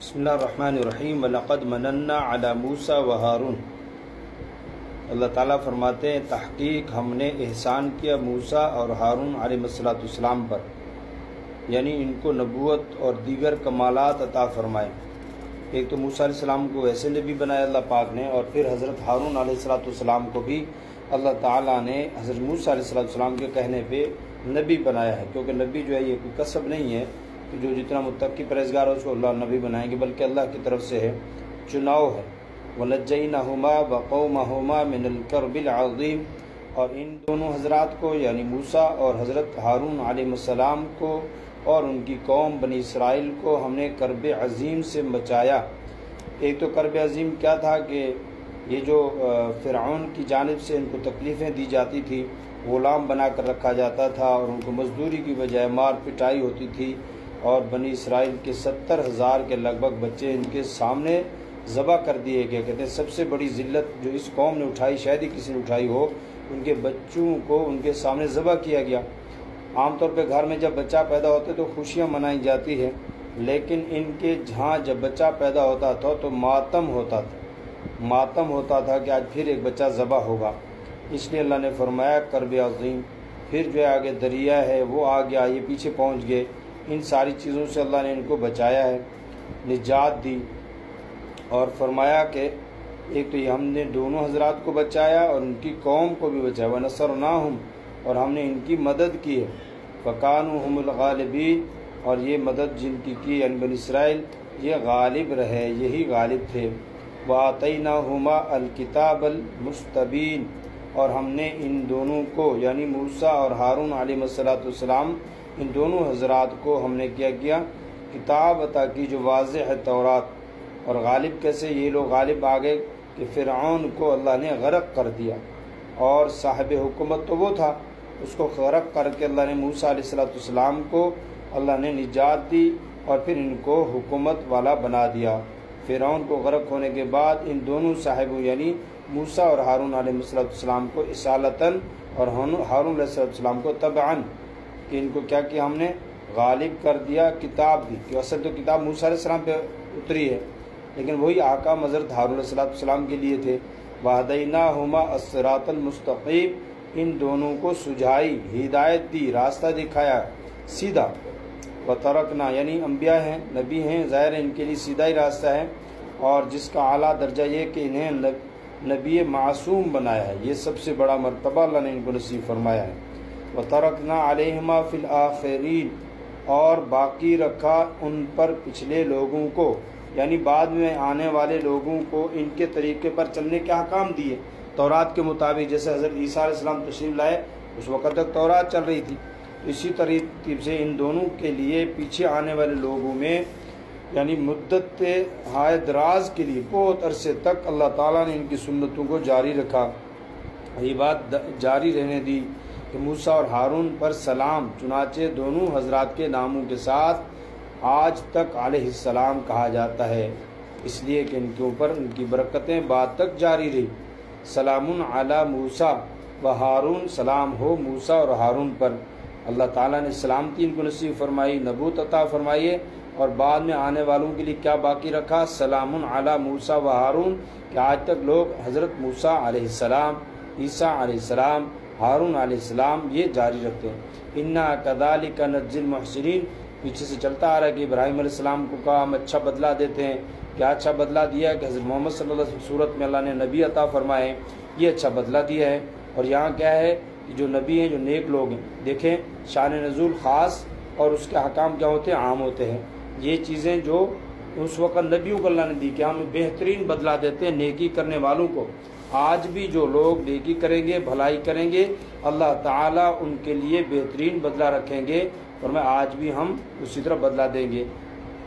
बिस्मिल्लाहिर्रहमानिर्रहीम वलक़द मनन्ना अला मूसा व हारून। अल्लाह ताला फरमाते हैं, तहक़ीक़ हमने एहसान किया मूसा और हारून अलैहिस्सलाम पर, यानी इनको नबूवत और दीगर कमालात अता फरमाए। एक तो मूसा अलैहिस्सलाम को वैसे नबी बनाया अल्लाह पाक ने, और फिर हज़रत हारून अलैहिस्सलाम को भी अल्लाह ताला ने हज़रत मूसा अलैहिस्सलाम के कहने पे नबी बनाया है। क्योंकि नबी जो है ये कोई कसब नहीं है कि जो जितना मुत्तकी परहेज़गार है उसको अल्लाह नबी बनाएंगे, बल्कि अल्लाह की तरफ से है, चुनाव है। वनज्जैनाहुमा व कौमहुमा मिनल कर्बिल अज़ीम। और इन दोनों हज़रात को यानी मूसा और हज़रत हारून अलैहिस्सलाम को और उनकी कौम बनी इसराइल को हमने कर्ब अज़ीम से बचाया। एक तो कर्ब अज़ीम क्या था कि ये जो फ़िरऔन की जानिब से इनको तकलीफ़ें दी जाती थी, ग़ुलाम बना कर रखा जाता था और उनको मजदूरी की बजाय मार पिटाई होती थी, और बनी इसराइल के 70,000 के लगभग बच्चे इनके सामने ज़बह कर दिए गए। कहते हैं सबसे बड़ी ज़िल्लत जो इस कौम ने उठाई, शायद ही किसी ने उठाई हो, उनके बच्चों को उनके सामने ज़बह किया गया। आमतौर पे घर में जब बच्चा पैदा होता तो खुशियाँ मनाई जाती है, लेकिन इनके जहाँ जब बच्चा पैदा होता था तो मातम होता था कि आज फिर एक बच्चा ज़बह होगा। इसलिए अल्लाह ने फरमाया कर्ब अज़ीम। फिर जो है आगे दरिया है वो आ गया, ये पीछे पहुँच गए। इन सारी चीज़ों से अल्लाह ने इनको बचाया है, निजात दी। और फरमाया कि एक तो ये हमने दोनों हज़रात को बचाया और उनकी कौम को भी बचाया। व नसरनाहुम, और हमने इनकी मदद की है। फ़कानू हुमुल गालिबीन, और ये मदद जिनकी की यानी बनी इसराइल ये गालिब रहे, यही गालिब थे। व आतैनाहुमा अल किताबल मुस्तबीन, और हमने इन दोनों को यानी मूसा और हारून अलैहिस्सलाम इन दोनों हज़रात को हमने क्या किया, किताब अता की जो वाज़ेह है तौरात। और गालिब कैसे, ये लोग गालिब आ गए कि फ़िरऔन को अल्लाह ने गरक कर दिया, और साहिब हुकूमत तो वो था, उसको गरक करके अल्लाह ने मूसा अलैहिस्सलाम को अल्लाह ने निजात दी और फिर इनको हुकूमत वाला बना दिया। फ़िरऔन को गरक होने के बाद इन दोनों साहिबों यानी मूसा और हारून अलैहिस्सलाम को इसालतन और हारून अलैहिस्सलाम को तबअन कि इनको क्या किया, हमने गालिब कर दिया, किताब दी। कि असल तो किताब मूसा अलैहिस्सलाम पे उतरी है, लेकिन वही आका हज़रत हारून अलैहिस्सलाम के लिए थे। वहदैनाहुमा अस्सिरातल मुस्तक़ीम, इन दोनों को सुझाई, हिदायत दी, रास्ता दिखाया सीधा। व तरकना, यानी अम्बिया हैं, नबी हैं, ज़ाहिर है इनके लिए सीधा ही रास्ता है, और जिसका आला दर्जा ये कि इन्हें नबी मासूम बनाया है। ये सबसे बड़ा मर्तबा अल्लाह ने इनको नसीब फरमाया है। व तरकना अलैहिमा फिल आखिरीन, और बाकी रखा उन पर पिछले लोगों को यानी बाद में आने वाले लोगों को इनके तरीके पर चलने के अहकाम दिए तौरात के मुताबिक। जैसे हज़रत ईसा अलैहिस्सलाम तशरीफ़ लाए, उस वक़्त तक तौरात चल रही थी। इसी तरीके से इन दोनों के लिए पीछे आने वाले लोगों में यानी मुद्दत हाय दराज के लिए बहुत अरसे तक अल्लाह ताला ने इनकी सुन्नतों को जारी रखा। ये बात जारी रहने दी कि मूसा और हारून पर सलाम, चुनाचे दोनों हज़रात के नामों के साथ आज तक अलैहिस्सलाम कहा जाता है, इसलिए कि इनके ऊपर उनकी बरकतें बाद तक जारी रही। सलामुन अला मूसा व हारून, सलाम हो मूसा और हारून पर। अल्लाह ताला ने सलामती इनको नसीब फरमाई, नबूत अता फरमाइए, और बाद में आने वालों के लिए क्या बाकी रखा, सलामुन अला मूसा व हारून, कि आज तक लोग हज़रत मूसा अलैहिस्सलाम, ईसा अलैहिस्सलाम, हारून अलैहिस्सलाम ये जारी रखते हैं। इन्ना कज़ालिका नज्जिल मुहसिनीन, पीछे से चलता आ रहा है कि इब्राहीम अलैहिस्सलाम को कहा हम अच्छा बदला देते हैं। क्या अच्छा बदला दिया है कि हज़रत मोहम्मद सल्लल्लाहु अलैहि वसल्लम सूरत में अल्लाह ने नबी अता फरमाए, ये अच्छा बदला दिया है। और यहाँ क्या है कि जो नबी हैं, जो नेक लोग हैं, देखें शान नज़ूल ख़ास और उसके अहकाम क्या होते हैं, आम होते हैं। ये चीज़ें जो उस वक़्त नबियों को अल्लाह ने दी कि हम बेहतरीन बदला देते हैं नेकी करने वालों को। आज भी जो लोग नेकी करेंगे, भलाई करेंगे, अल्लाह ताला उनके लिए बेहतरीन बदला रखेंगे, और मैं आज भी हम उसी तरह बदला देंगे।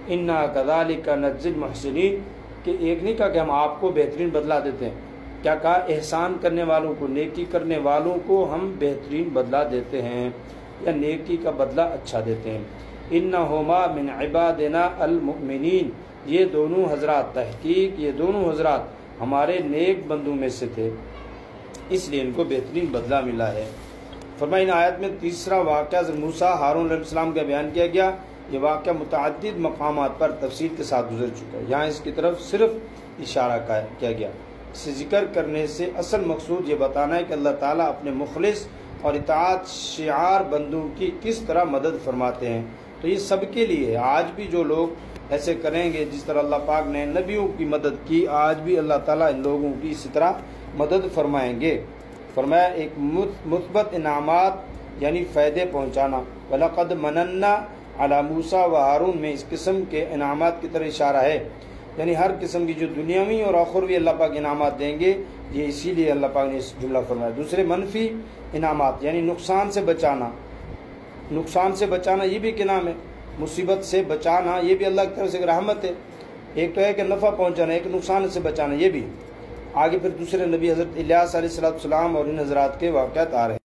इन्ना कज़ालिका नज्जिल मुहसिनीन, कि एक नहीं कहा कि हम आपको बेहतरीन बदला देते हैं, क्या कहा, एहसान करने वालों को, नेकी करने वालों को हम बेहतरीन बदला देते हैं या नेकी का बदला अच्छा देते हैं। इन्नहुमा मिन इबादिना अल मुमिनीन, ये दोनों हज़रात, तहकीक ये दोनों हज़रात हमारे नेक बंदों में से थे, इसलिए इनको बेहतरीन बदला मिला है। फरमाया इन आयत में तीसरा वाक़या मूसा हारून अलैहिस्सलाम का बयान किया गया ये वाक़या मुतअद्दिद मकामात पर तफसील के साथ गुजर चुका है। यहाँ इसकी तरफ सिर्फ इशारा किया गया। इसे जिक्र करने से असल मकसूद ये बताना है कि अल्लाह ताला अपने मुखलिस और इताअत शिआर बंदों की किस तरह मदद फरमाते हैं। तो ये सबके लिए है। आज भी जो लोग ऐसे करेंगे जिस तरह अल्लाह पाक ने नबियों की मदद की, आज भी अल्लाह ताला इन लोगों की इसी तरह मदद फरमाएंगे। फरमाया एक मुस्बत इनामात यानी फ़ायदे पहुँचाना। वलक़द मनन्ना अला मूसा व हारून में इस किस्म के इनामात की तरह इशारा है, यानी हर किस्म की जो दुनियावी और आखिरवी अल्लाह पाक इनामात देंगे, ये इसीलिए अल्लाह पाक ने इस जुमला फरमाया। दूसरे मनफी इनामात यानी नुकसान से बचाना। नुकसान से बचाना ये भी क्या नाम है, मुसीबत से बचाना, ये भी अल्लाह की तरफ से रहमत है। एक तो है कि नफ़ा पहुँचाना, एक नुकसान से बचाना, ये भी। आगे फिर दूसरे नबी हज़रत इलियास अलैहिस्सलाम और इन हज़रात के वाक़यात आ रहे हैं।